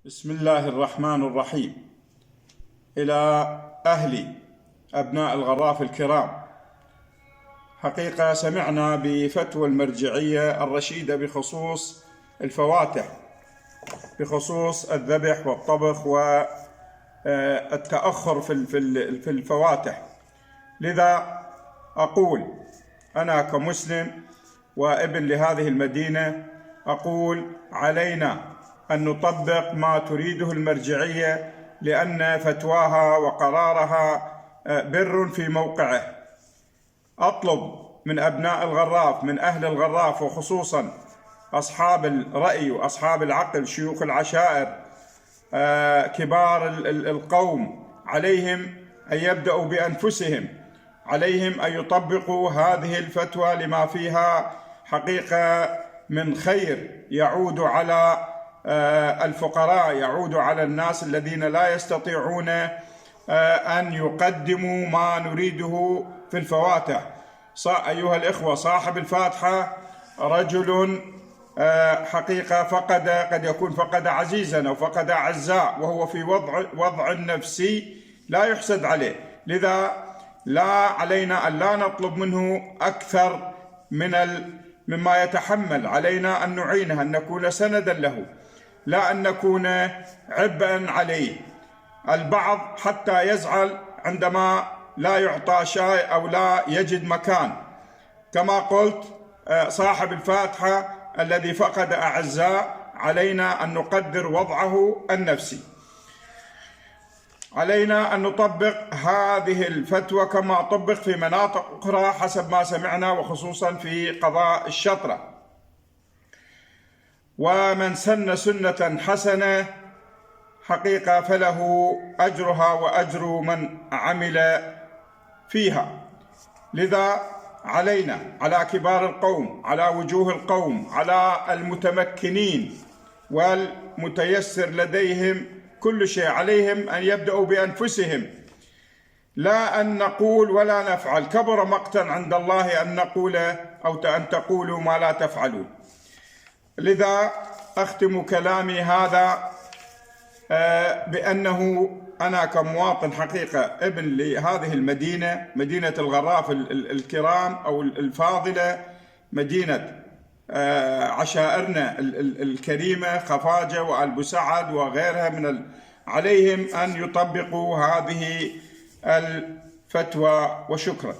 بسم الله الرحمن الرحيم. إلى أهلي أبناء الغراف الكرام، حقيقة سمعنا بفتوى المرجعية الرشيدة بخصوص الفواتح، بخصوص الذبح والطبخ والتأخر في الفواتح. لذا أقول أنا كمسلم وابن لهذه المدينة، أقول علينا أن نطبق ما تريده المرجعية، لأن فتواها وقرارها بر في موقعه. أطلب من أبناء الغراف، من أهل الغراف، وخصوصا أصحاب الرأي وأصحاب العقل، شيوخ العشائر، كبار القوم، عليهم أن يبدأوا بأنفسهم، عليهم أن يطبقوا هذه الفتوى لما فيها حقيقة من خير يعود على الفقراء، يعود على الناس الذين لا يستطيعون أن يقدموا ما نريده في الفواتح. أيها الإخوة، صاحب الفاتحة رجل حقيقة قد يكون فقد عزيزا أو فقد أعزاء، وهو في وضع نفسي لا يحسد عليه. لذا لا علينا أن لا نطلب منه أكثر مما يتحمل. علينا أن نعينه، أن نكون سندا له، لا أن نكون عبئا عليه. البعض حتى يزعل عندما لا يعطى شيء أو لا يجد مكان. كما قلت، صاحب الفاتحة الذي فقد أعزاء علينا أن نقدر وضعه النفسي. علينا أن نطبق هذه الفتوى كما طبق في مناطق أخرى حسب ما سمعنا، وخصوصا في قضاء الشطرة. ومن سن سنة حسنة حقيقة فله أجرها وأجر من عمل فيها. لذا علينا، على كبار القوم، على وجوه القوم، على المتمكنين والمتيسر لديهم كل شيء، عليهم أن يبدأوا بأنفسهم، لا أن نقول ولا نفعل. كبر مقتا عند الله أن نقول أو أن تقولوا ما لا تفعلون. لذا أختم كلامي هذا بأنه أنا كمواطن حقيقة ابن لهذه المدينة، مدينة الغراف الكرام أو الفاضلة، مدينة عشائرنا الكريمة، خفاجة وآل سعد وغيرها عليهم أن يطبقوا هذه الفتوى. وشكرا.